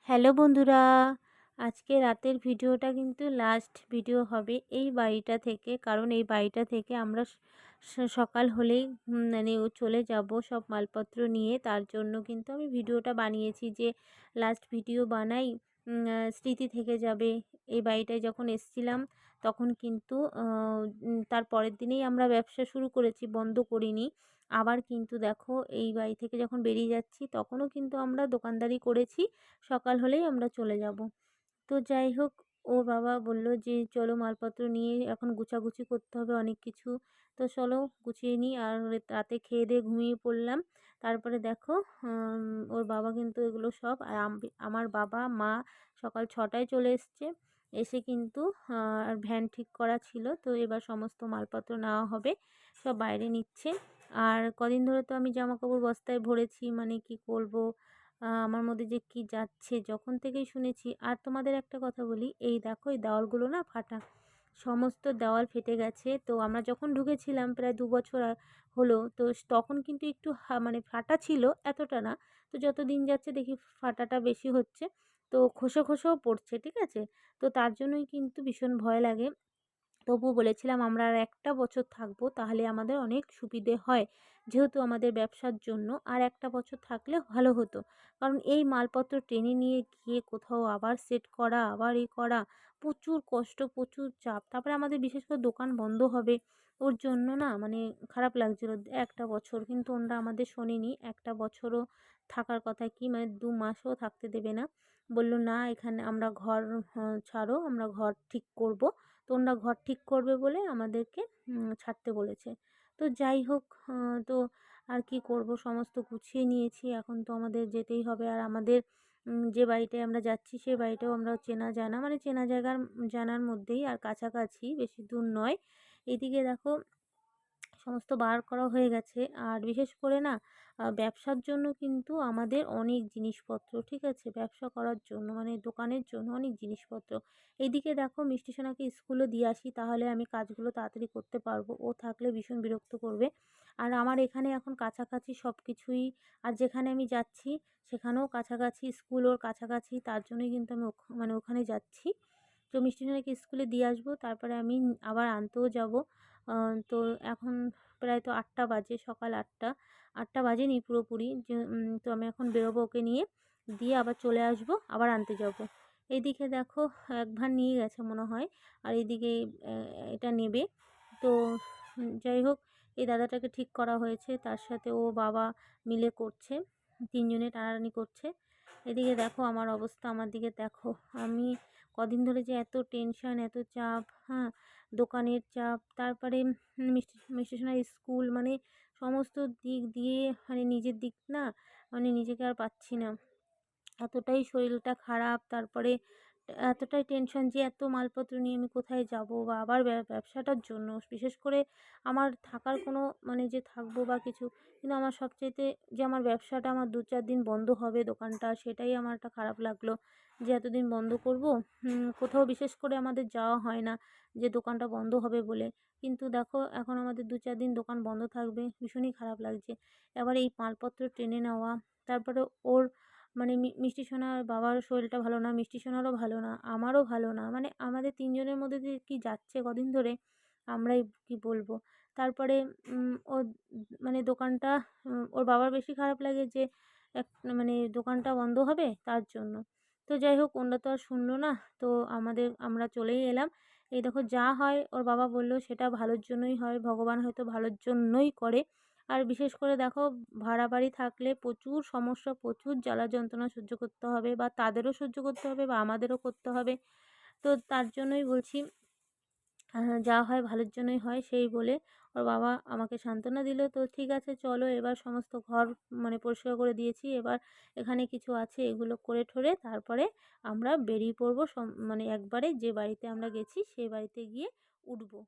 Hello বন্ধুরা, আজকে রাতের ভিডিওটা কিন্তু লাস্ট ভিডিও হবে এই বাড়িটা থেকে। কারণ এই বাড়িটা থেকে আমরা সকাল হলেই মানে চলে যাব সব মালপত্র নিয়ে। তার জন্য কিন্তু আমি ভিডিওটা বানিয়েছি যে লাস্ট ভিডিও বানাই, স্মৃতি থেকে যাবে। এই বাড়িটায় যখন এসছিলাম তখন কিন্তু তার পরের দিনেই আমরা ব্যবসা শুরু করেছি, বন্ধ করিনি। আবার কিন্তু দেখো এই বাড়ি থেকে যখন বেরিয়ে যাচ্ছি তখনও কিন্তু আমরা দোকানদারি করেছি। সকাল হলেই আমরা চলে যাব। তো যাই হোক, ওর বাবা বলল যে চলো মালপত্র নিয়ে এখন গুছাগুছি করতে হবে অনেক কিছু। তো চলো গুছিয়ে নিই। আর রাতে খেয়ে দিয়ে ঘুমিয়ে পড়লাম। তারপরে দেখো, ওর বাবা কিন্তু এগুলো সব, আর আমার বাবা মা সকাল 6টায় চলে এসছে। এসে কিন্তু আর ভ্যান ঠিক করা ছিল, তো এবার সমস্ত মালপত্র নেওয়া হবে, সব বাইরে নিচ্ছে। আর কদিন ধরে তো আমি জামাকাপড় বস্তায় ভরেছি, মানে কি বলবো, আমার মধ্যে যে কি যাচ্ছে যখন থেকেই শুনেছি। আর তোমাদের একটা কথা বলি, এই দেখো এই দেওয়ালগুলো না ফাটা, সমস্ত দেওয়াল ফেটে গেছে। তো আমরা যখন ঢুকেছিলাম প্রায় 2 বছর হলো, তো তখন কিন্তু একটু মানে ফাটা ছিল, এতটা না। তো যত দিন যাচ্ছে দেখি ফাটাটা বেশি হচ্ছে, তো খসে খসেও পড়ছে, ঠিক আছে। তো তার জন্যই কিন্তু ভীষণ ভয় লাগে। তবুও বলেছিলাম আমরা আর একটা বছর থাকবো, তাহলে আমাদের অনেক সুবিধে হয়, যেহেতু আমাদের ব্যবসার জন্য আর একটা বছর থাকলে ভালো হতো। কারণ এই মালপত্র টেনে নিয়ে গিয়ে কোথাও আবার সেট করা, আবার করা, প্রচুর কষ্ট, প্রচুর চাপ। তারপরে আমাদের বিশেষ করে দোকান বন্ধ হবে, ওর জন্য না মানে খারাপ লাগছিল। একটা বছর কিন্তু ওনরা আমাদের শোনেনি, একটা বছরও থাকার কথা কি, মানে 2 মাসও থাকতে দেবে না। বলল না, এখানে আমরা ঘর ছাড়ো, আমরা ঘর ঠিক করব। তো ওনারা ঘর ঠিক করবে বলে আমাদেরকে ছাড়তে বলেছে। তো যাই হোক, তো আর কি করব, সমস্ত গুছিয়ে নিয়েছি, এখন তো আমাদের যেতেই হবে। আর আমাদের যে বাড়িটায় আমরা যাচ্ছি সেই বাড়িটাও আমরা চেনা জানা, মানে চেনা জায়গার জানার মধ্যেই, আর কাছাকাছি, বেশি দূর নয়। এদিকে দেখো সমস্ত বার করা হয়ে গেছে। আর বিশেষ করে না, ব্যবসার জন্য কিন্তু আমাদের অনেক জিনিসপত্র, ঠিক আছে, ব্যবসা করার জন্য মানে দোকানের জন্য অনেক জিনিসপত্র। এইদিকে দেখো মিষ্টি সোনাকে স্কুলে দিয়ে আসি, তাহলে আমি কাজগুলো তাড়াতাড়ি করতে পারবো, ও থাকলে ভীষণ বিরক্ত করবে। আর আমার এখানে এখন কাছাকাছি সব কিছুই, আর যেখানে আমি যাচ্ছি সেখানেও কাছাকাছি, স্কুল ওর কাছাকাছি, তার জন্যই কিন্তু আমি মানে ওখানে যাচ্ছি। তো মিষ্টি সোনাকে স্কুলে দিয়ে আসবো, তারপরে আমি আবার আনতেও যাব। তো এখন প্রায় তো 8টা বাজে, সকাল 8টা, 8টা বাজেনি পুরোপুরি যে, তো আমি এখন বেরোবো ওকে নিয়ে, দিয়ে আবার চলে আসবো, আবার আনতে যাব। এইদিকে দেখো এক ভান নিয়ে গেছে মনে হয়, আর এইদিকে এটা নেবে। তো যাই হোক, এই দাদাটাকে ঠিক করা হয়েছে, তার সাথে ও বাবা মিলে করছে, তিনজনে টানাটানি করছে। এদিকে দেখো আমার অবস্থা, আমার দিকে দেখো। আমি কদিন ধরে যে এত টেনশন, এত চাপ, হ্যাঁ, দোকানের চাপ, তারপরে মিষ্টি সোনার স্কুল, মানে সমস্ত দিক দিয়ে মানে নিজের দিক না, মানে নিজেকে আর পাচ্ছি না। এতটাই শরীরটা খারাপ, তারপরে এতটাই টেনশন যে এত মালপত্র নিয়ে আমি কোথায় যাব, বা আবার ব্যবসাটার জন্য বিশেষ করে আমার থাকার কোনো মানে যে থাকবো বা কিছু, কিন্তু আমার সবচাইতে যে আমার ব্যবসাটা আমার 2-4 দিন বন্ধ হবে দোকানটা, সেটাই আমার একটা খারাপ লাগলো যে এতদিন বন্ধ করব। কোথাও বিশেষ করে আমাদের যাওয়া হয় না যে দোকানটা বন্ধ হবে বলে, কিন্তু দেখো এখন আমাদের 2-4 দিন দোকান বন্ধ থাকবে, ভীষণই খারাপ লাগছে। এবার এই মালপত্র টেনে নেওয়া, তারপরে ওর মানে মিষ্টি সোনার বাবার শরীরটা ভালো না, মিষ্টি সোনারও ভালো না, আমারও ভালো না, মানে আমাদের তিনজনের মধ্যে দিয়ে কী যাচ্ছে কদিন ধরে, আমরাই কি বলবো। তারপরে ও মানে দোকানটা, ওর বাবার বেশি খারাপ লাগে যে এক মানে দোকানটা বন্ধ হবে তার জন্য। তো যাই হোক, ওরা তো আর শুনলো না। তো আমরা চলেই এলাম। এই দেখো যা হয় ওর বাবা বলল সেটা ভালোর জন্যই হয়, ভগবান হয়তো ভালোর জন্যই করে। আর বিশেষ করে দেখো, ভাড়া বাড়ি থাকলে প্রচুর সমস্যা, প্রচুর জ্বালা যন্ত্রণা সহ্য করতে হবে, বা তাদেরও সহ্য করতে হবে বা আমাদেরও করতে হবে। তো তার জন্যই বলছি, যা হয় ভালোর জন্যই হয়, সেই বলে ওর বাবা আমাকে সান্ত্বনা দিল। তো ঠিক আছে চলো, এবার সমস্ত ঘর মানে পরিষ্কার করে দিয়েছি, এবার এখানে কিছু আছে এগুলো করে ঠরে তারপরে আমরা বেরিয়ে পড়বো, মানে একবারে যে বাড়িতে আমরা গেছি সেই বাড়িতে গিয়ে উঠবো।